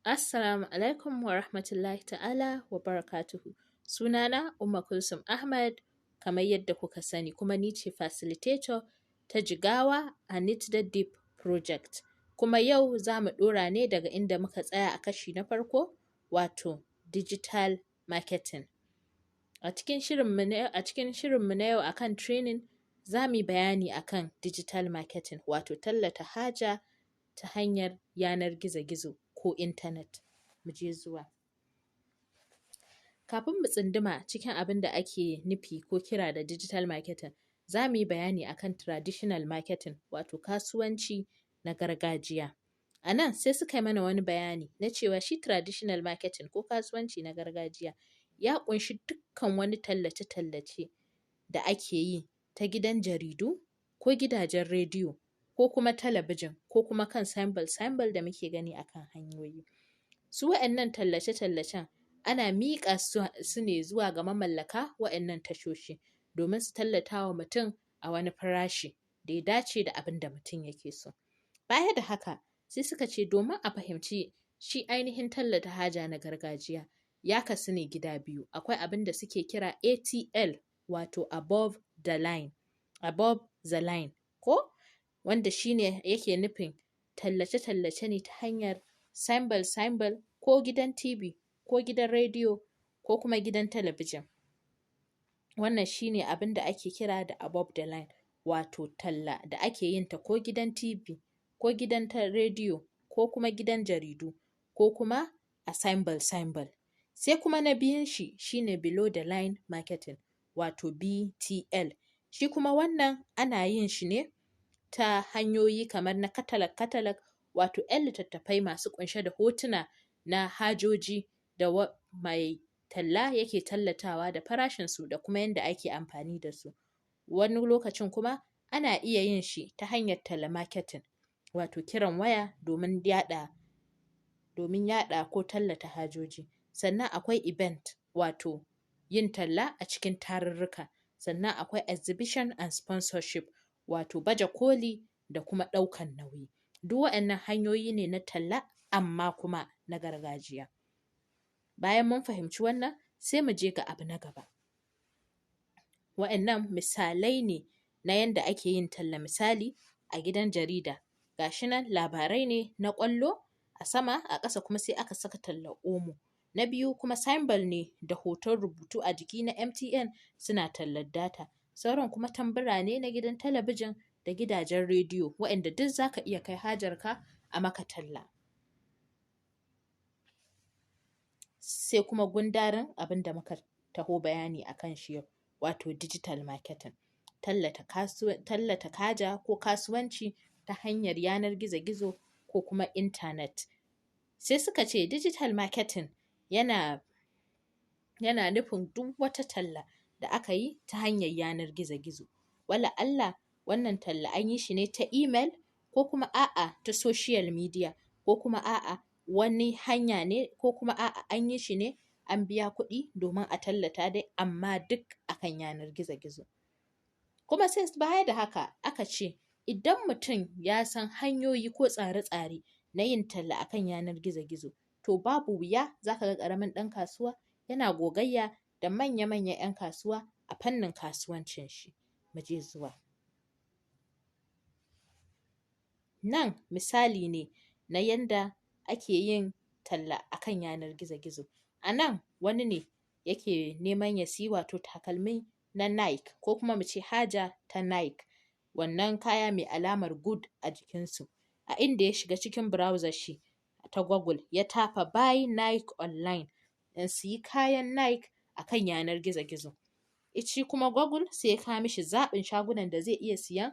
Assalamu alaikum wa rahmatullahi ta'ala wa barakatuhu. Sunana Umma Kulsum Ahmad, kamar yadda kuka sani, kuma ni ce facilitator ta Jigawa a Knit the Deep Project. Kuma yau za mu ɗora ne daga inda muka tsaya a kashi na farko, wato digital marketing. A cikin shirinmu na yau akan training, za mu yi bayani akan digital marketing, wato tallata haja ta hanyar yanar gizo-gizo ko intanet. Mu je zuwa. Kafin mu tsunduma cikin abin da ake nufi ko kira da digital marketing, za mu yi bayani akan traditional marketing, wato kasuwanci na gargajiya. A nan sai suka yi mana wani bayani na cewa shi traditional marketing ko kasuwanci na gargajiya ya ƙunshi dukkan wani tallace-tallace da ake yi ta gidan jaridu ko gidajen rediyo ko kuma talabijin ko kuma kan symbol da muke gani akan hanyoyi. Su waɗannan tallace-tallacen ana miƙa su ne zuwa ga mamallaka waɗannan tashoshi domin su tallata wa mutum a wani farashi da ya dace da abin da mutum yake so. Baya da haka, sai suka ce domin a fahimci shi ainihin tallata haja na gargajiya ya kasu ne gida biyu. Akwai abin da suke kira ATL, wato above the line, ko wanda shi ne yake nufin tallace-tallace ne ta hanyar symbol ko gidan TV ko gidan rediyo ko kuma gidan talabijin. Wannan shi ne abin da ake kira da above the line, wato talla da ake yin ta ko gidan TV ko gidan rediyo ko kuma gidan jaridu ko kuma a symbol. Sai kuma na biyun shi ne below the line marketing, wato BTL. Shi kuma wannan ana yin shi ne ta hanyoyi kamar na catalog, wato ‘yan littattafai masu ƙunshe da hotuna na hajoji da mai talla yake tallatawa da farashinsu da kuma yadda ake amfani da su. Wani lokacin kuma ana iya yin shi ta hanyar telemarketing, wato kiran waya domin yaɗa ko tallata hajoji. Sannan akwai event, wato yin talla a cikin tarurruka. Sannan akwai exhibition and sponsorship, wato baje koli da kuma ɗaukan nauyi. Duk waɗannan hanyoyi ne na talla amma kuma na gargajiya. Bayan mun fahimci wannan, sai mu je ga abu na gaba. Waɗannan misalai ne na yanda ake yin talla. Misali, a gidan jarida, ga shi nan labarai ne na ƙwallo a sama, a ƙasa kuma sai aka saka tallar omo. Na biyu kuma symbol ne da hoton rubutu a jiki na MTN suna tallar data. Sauran kuma tambura ne na gidan talabijin da gidajen rediyo, waɗanda duk za ka iya kai hajarka a maka talla. Sai kuma gundarin abin da muka taho bayani a kan shi yau, wato digital marketing. Tallata haja ko kasuwanci ta hanyar yanar gizo-gizo ko kuma intanet. Sai suka ce digital marketing yana nufin duk wata talla da aka yi ta hanyar yanar gizo-gizo. Wala'alla wannan talla an yi shi ne ta email ko kuma a'a ta social media ko kuma a'a wani hanya ne ko kuma a'a an yi shi ne an biya kuɗi domin a tallata dai, amma duk akan yanar gizo-gizo. Kuma sai baya da haka aka ce idan mutum ya san hanyoyi ko tsare-tsare na yin talla akan yanar gizo-gizo, to babu wuya za ka ga ƙaramin ɗan kasuwa yana gogayya da manya-manyan ‘yan kasuwa a fannin kasuwancin shi. Mu je zuwa. Nan misali ne na yanda ake yin talla akan yanar gizo-gizo. A nan wani ne yake neman ya siyi wato takalmi na Nike ko kuma mu ce haja ta Nike, wannan kaya mai alamar good a jikinsu. A inda ya shiga cikin browser shi ta Google ya tafa buy Nike online, in siyi kayan Nike akan yanar gizo-gizo. Shi kuma Google sai ya kawo mishi zaɓin shagunan da zai iya siyan,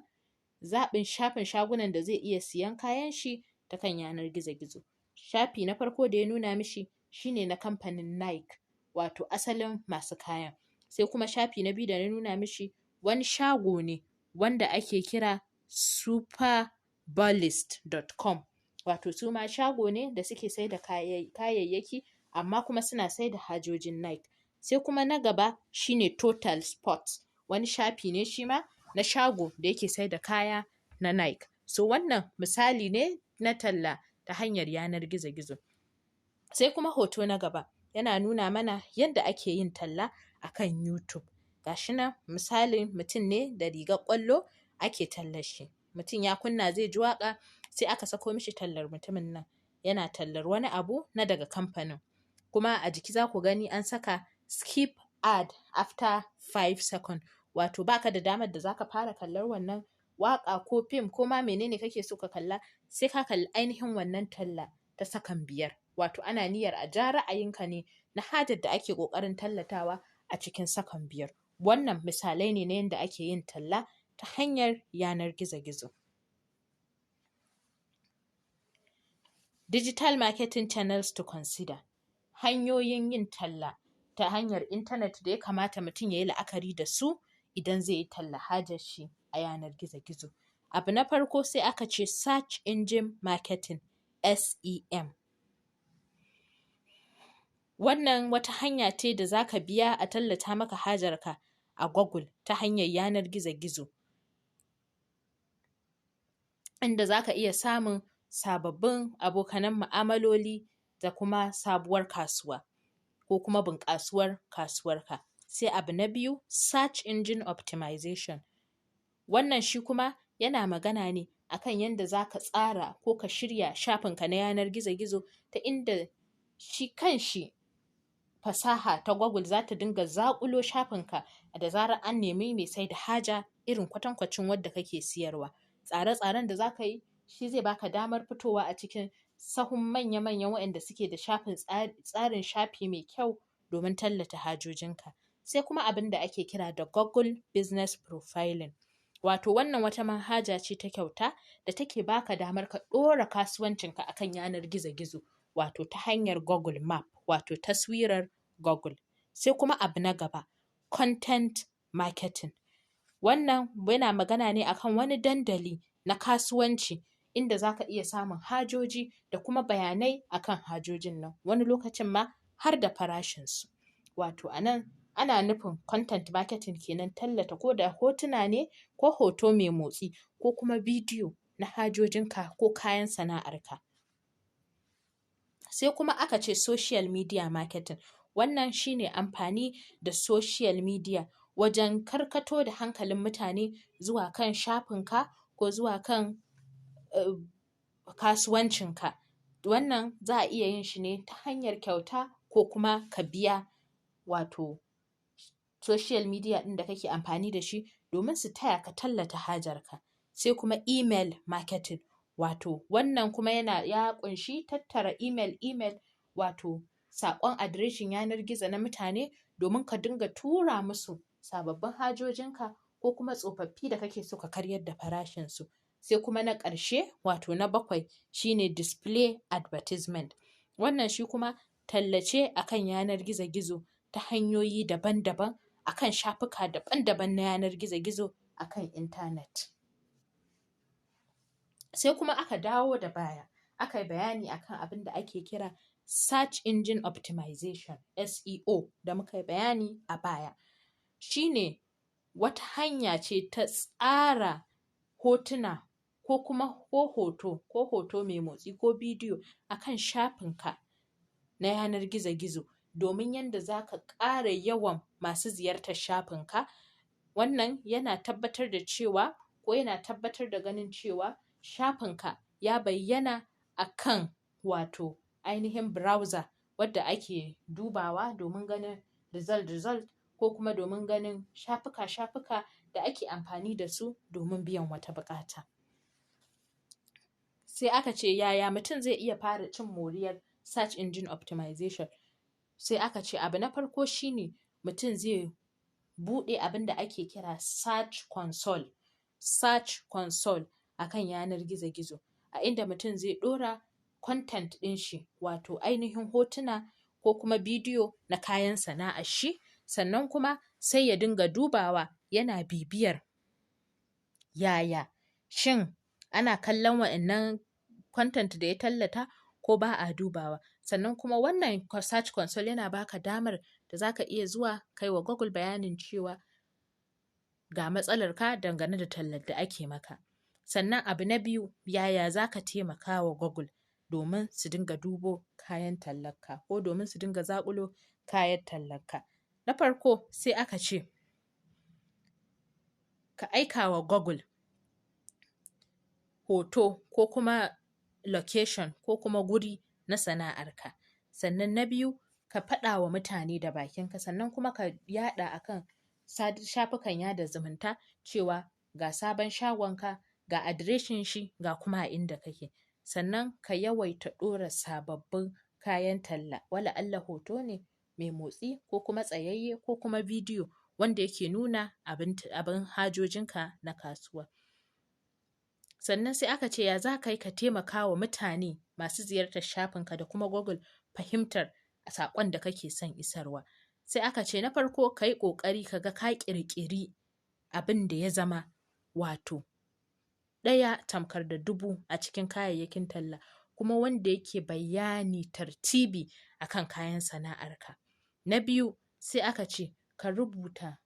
zaɓin shafin shagunan da zai iya siyan kayan shi ta kan yanar gizo-gizo. Shafi na farko da ya nuna mishi shi ne na kamfanin Nike, wato asalin masu kayan. Sai kuma shafi na biyu da ya nuna mishi wani shago ne wanda ake kira superbalist.com, wato su ma shago ne da suke sai da kayayyaki amma kuma suna sai da hajojin Nike. Sai kuma na gaba shi ne Total Sports, wani shafi ne shi ma na shago da yake sai da kaya na Nike. So wannan misali ne na talla ta hanyar yanar gizo-gizo. Sai kuma hoto na gaba yana nuna mana yadda ake yin talla akan YouTube. Gashi nan misalin mutum ne da rigar ƙwallo ake tallar shi. Mutum ya kunna zai ji waƙa sai aka sako mishi tallar mutumin nan. Yana tallar wani abu na daga kamfanin. Kuma a jiki za ku gani an saka skip ad after 5 seconds. Wato baka da damar da zaka fara kallar wannan waƙa ko fim ko ma menene kake so ka kalla sai ka kalli ainihin wannan talla ta sakan 5. Wato ana niyyar a ja ra'ayinka ne na hajar da ake ƙoƙarin tallatawa a cikin sakan 5. Wannan misalai ne na yadda ake yin talla ta hanyar yanar gizo-gizo. Digital marketing channels to consider. Hanyoyin yin talla ta hanyar intanet da ya kamata mutum ya yi la'akari da su idan zai yi talla hajar shi a yanar gizo-gizo. Abu na farko sai aka ce search engine marketing SEM. Wannan wata hanya ce da za ka biya a tallata maka hajarka a Google ta hanyar yanar gizo-gizo. Inda za ka iya samun sababbin abokanan mu'amaloli da kuma sabuwar kasuwa ko kuma bunƙasuwar kasuwarka. Sai abu na biyu search engine optimization. Wannan shi kuma yana magana ne akan yadda za ka tsara ko ka shirya shafinka na yanar gizo-gizo ta inda shi kanshi fasaha ta Google za ta dinga zaƙulo shafinka da zarar an nemi mai sai da haja irin kwatankwacin wadda kake siyarwa. Tsare-tsaren da za ka yi shi zai baka damar fitowa a cikin sahun manya-manyan waɗanda suke da tsarin shafi mai kyau domin tallata hajojinka. Sai kuma abin da ake kira da Google Business Profiling. Wato wannan wata manhaja ce ta kyauta da take baka damar ka ɗora kasuwancinka akan yanar gizo-gizo wato ta hanyar Google Map wato taswirar Google. Sai kuma abu na gaba content marketing. Wannan yana magana ne akan wani dandali na kasuwanci inda za ka iya samun hajoji da kuma bayanai akan hajojin nan. Wani lokacin ma har da farashinsu. Wato a nan ana nufin content marketing kenan tallata ko da hotuna ne ko hoto mai motsi ko kuma bidiyo na hajojinka ko kayan sana'arka. Sai kuma aka ce social media marketing. Wannan shi ne amfani da social media wajen karkato da hankalin mutane zuwa kan shafinka ko zuwa kan kasuwancinka. Wannan za a iya yin shi ne ta hanyar kyauta ko kuma ka biya wato social media ɗin da kake amfani da shi domin su taya ka tallata hajarka. Sai kuma email marketing. Wato wannan kuma ya ƙunshi tattara email wato saƙon adireshin yanar gizo na mutane domin ka dinga tura musu sababbin hajojinka ko kuma tsofaffi da kake so ka karyar da farashinsu. Sai kuma na ƙarshe wato na 7 shine display advertisement. Wannan shi kuma tallace akan yanar gizo-gizo ta hanyoyi daban-daban akan shafuka daban-daban na yanar gizo-gizo akan intanet. Sai kuma aka dawo da baya aka yi bayani akan abin da ake kira search engine optimization SEO da muka yi bayani a baya. Shi ne wata hanya ce ta tsara hotuna ko kuma hoto mai motsi ko bidiyo akan shafinka na yanar gizo-gizo domin yadda za ka ƙara yawan masu ziyartar shafinka. Wannan yana tabbatar da cewa ko yana tabbatar da ganin cewa shafinka ya bayyana akan wato ainihin browser wadda ake dubawa domin ganin result ko kuma domin ganin shafuka da ake amfani da su domin biyan wata buƙata. Sai aka ce yaya mutum zai iya fara cin moriyar search engine optimization. Sai aka ce abu na farko shine mutum zai buɗe abin da ake kira search console akan yanar gizo-gizo a inda mutum zai ɗora content ɗin shi wato ainihin hotuna ko kuma bidiyo na kayan sana'ar shi sannan kuma sai ya dinga dubawa yana bibiyar yaya shin ana kallon waɗannan content da ya tallata ko ba a dubawa. Sannan kuma wannan search console yana baka damar da za ka iya zuwa kai wa Google bayanin cewa ga matsalarka dangane da tallar da ake maka. Sannan abu na biyu yaya za ka taimaka wa Google domin su dinga dubo kayan tallarka ko domin su dinga zaƙulo kayan tallarka. Na farko sai aka ce ka aika wa Google hoto ko kuma location ko kuma guri na sana'arka. Sannan na biyu ka faɗa wa mutane da bakinka, sannan kuma ka yaɗa a kan shafukan yada zumunta cewa ga sabon shagonka, ga adireshin shi, ga kuma a inda kake. Sannan ka yawaita ɗora sababbin kayan talla, wala'alla hoto ne mai motsi ko kuma tsayayye ko kuma bidiyo wanda yake nuna abin hajojinka na kasuwa. Sannan sai aka ce ya za ka yi ka taimaka wa mutane masu ziyartar shafinka da kuma Google fahimtar saƙon da kake son isarwa. Sai aka ce na farko ka yi ƙoƙari ka ga ka ƙirƙiri abin da ya zama wato ɗaya tamkar da dubu a cikin kayayyakin talla, kuma wanda yake bayani tartibi a kan kayan sana'arka. Na biyu sai aka ce ka rubuta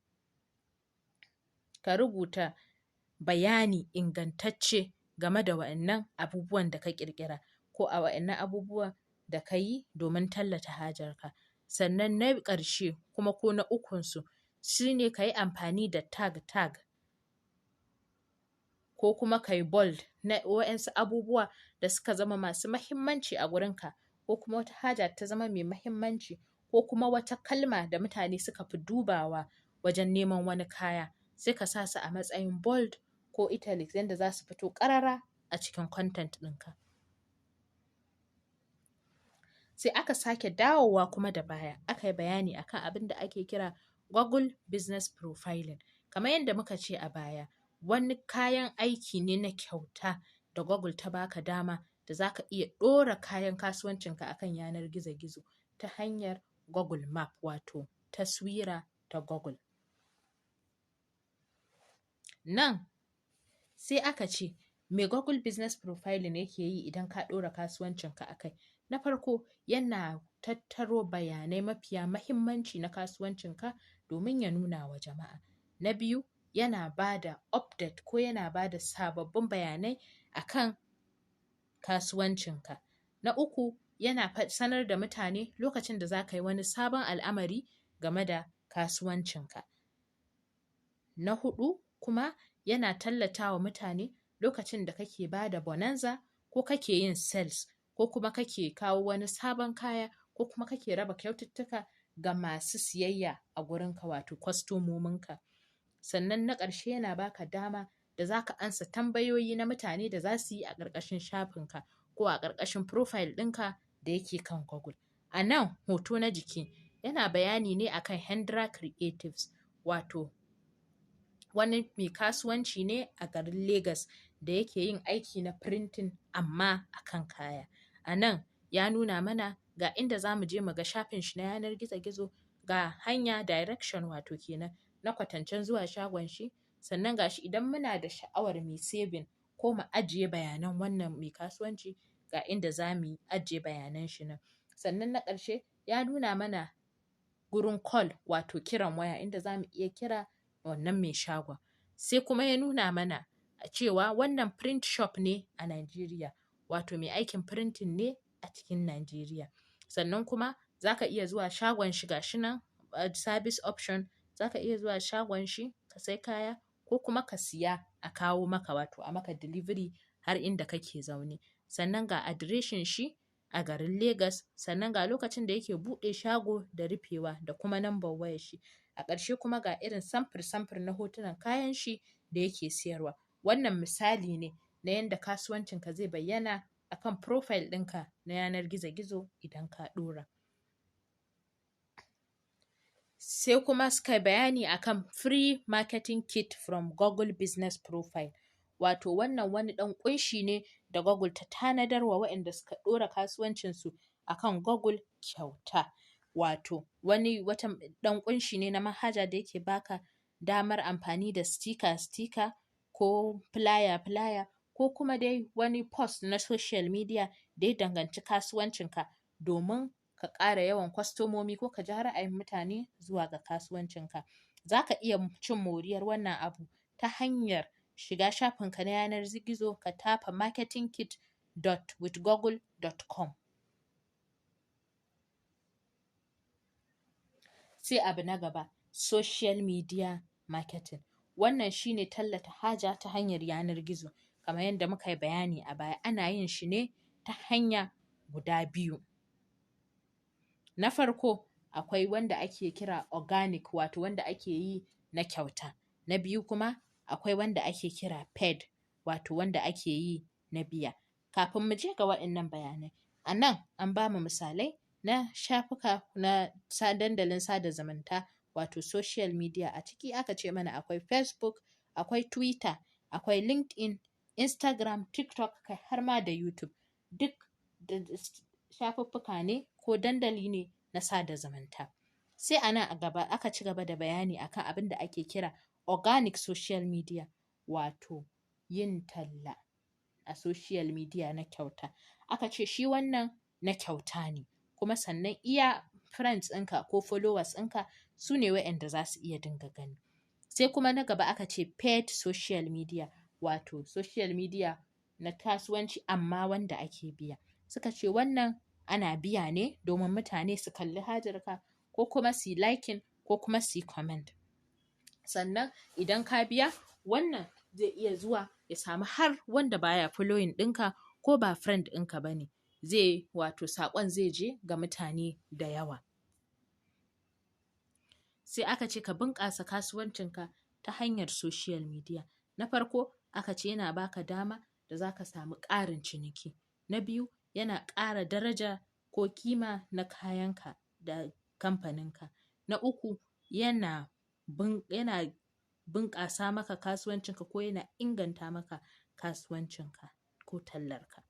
bayani ingantacce game da waɗannan abubuwan da ka ƙirƙira ko a waɗannan abubuwan da ka yi domin tallata hajarka. Sannan na ƙarshe kuma ko na ukunsu shi ne ka yi amfani da tag ko kuma ka yi bold na waɗansu abubuwa da suka zama masu mahimmanci a gurinka, ko kuma wata haja ta zama mai mahimmanci, ko kuma wata kalma da mutane suka fi dubawa wajen neman wani kaya, sai ka sa su a matsayin bold ko italics yanda za su fito ƙarara a cikin content ɗinka. Sai aka sake dawowa kuma da baya aka yi bayani a kan abin da ake kira Google Business Profiling. Kamar yadda muka ce a baya, wani kayan aiki ne na kyauta da Google ta baka dama da za ka iya ɗora kayan kasuwancinka a kan yanar gizo-gizo ta hanyar Google Map, wato taswira ta Google. Nan sai aka ce me Google Business Profiling yake yi idan ka ɗora kasuwancinka a kai. Na farko yana tattaro bayanai mafiya mahimmanci na kasuwancinka domin ya nuna wa jama'a. Na biyu yana ba da update ko yana ba da sababbin bayanai a kan kasuwancinka. Na uku yana sanar da mutane lokacin da za ka yi wani sabon al'amari game da kasuwancinka. Na huɗu kuma yana tallata wa mutane lokacin da kake ba da bonanza ko kake yin sales ko kuma kake kawo wani sabon kaya ko kuma kake raba kyaututtuka ga masu siyayya a gurinka, wato kwastomominka. Sannan na ƙarshe yana baka dama da za ka ansa tambayoyi na mutane da za su yi a ƙarƙashin shafinka ko a ƙarƙashin profile ɗinka da yake kan Google. A nan hoto na jiki yana bayani ne akan Hendra Creatives, wato wani mai kasuwanci ne a garin Legas da yake yin aiki na printing amma a kan kaya. A nan ya nuna mana ga inda za mu je mu ga shafin shi na yanar gizo-gizo, ga hanya direction wato kenan na kwatancen zuwa shagon shi. Sannan ga shi idan muna da sha'awar mu saving ko mu ajiye bayanan wannan mai kasuwanci, ga inda za mu ajiye bayanan shi nan. Sannan na ƙarshe ya nuna mana gurin call wato kiran waya inda za mu iya kira wannan mai shagon. Sai kuma ya nuna mana cewa wannan print shop ne a Najeriya, wato mai aikin printing ne a cikin Najeriya. Sannan kuma za ka iya zuwa shagon shi, ga shi nan service option, za ka iya zuwa shagon shi ka sai kaya ko kuma ka siya a kawo maka, wato a maka delivery har inda kake zaune. Sannan ga adireshin shi a garin Legas, sannan ga lokacin da yake buɗe shago da rufewa da kuma number wayar shi. A ƙarshe kuma ga irin samfur-samfur na hotunan kayan shi da yake siyarwa. Wannan misali ne na yanda kasuwancinka zai bayyana a kan profile ɗinka na yanar gizo-gizo idan ka ɗora. Sai kuma suka yi bayani a kan free marketing kit from Google Business Profile, wato wannan wani ɗan ƙunshi ne da Google ta tanadar wa waɗanda suka ɗora kasuwancinsu a kan Google kyauta. Wato wata ɗan ƙunshi ne na manhaja da yake baka damar amfani da sticker ko flyer ko kuma dai wani post na social media da ya danganci kasuwancinka domin ka ƙara yawan kwastomomi ko ka ja ra'ayin mutane zuwa ga kasuwancinka. Za ka iya cin moriyar wannan abu ta hanyar shiga shafinka na yanar gizo ka tafa marketing kit www.withgoogle.com. Sai abu na gaba, social media marketing. Wannan shine tallata haja ta hanyar yanar gizo. Kamar yadda muka yi bayani a baya, ana yin shi ne ta hanya guda biyu. Na farko, akwai wanda ake kira organic, wato wanda ake yi na kyauta. Na biyu kuma akwai wanda ake kira paid, wato wanda ake yi na biya. Kafin mu je ga waɗannan bayanai, a nan an ba mu misalai na shafuka na dandalin sada zumunta, wato social media. A ciki aka ce mana akwai Facebook, akwai Twitter, akwai LinkedIn, Instagram, TikTok, kai har ma da YouTube. Duk shafuffuka ne ko dandali ne na sada zumunta. Sai a nan a gaba aka ci gaba da bayani akan abin da ake kira organic social media, wato yin talla a social media na kyauta. Aka ce shi wannan na kyauta ne, kuma sannan iya friends ɗinka ko followers ɗinka su ne waɗanda za su iya dinga gani. Sai kuma na gaba aka ce paid social media, wato social media na kasuwanci amma wanda ake biya. Suka ce wannan ana biya ne domin mutane su kalli hajarka ko kuma su yi liking ko kuma su yi comment. Sannan idan ka biya, wannan zai iya zuwa ya samu har wanda baya following ɗinka ko ba friend ɗinka ba ne. Wato saƙon zai je ga mutane da yawa. Sai aka ce ka bunƙasa kasuwancinka ta hanyar social media. Na farko aka ce yana baka dama da za ka samu ƙarin ciniki. Na biyu, yana ƙara daraja ko kima na kayanka da kamfaninka. Na uku, yana bunƙasa maka kasuwancinka ko yana inganta maka kasuwancinka ko tallarka.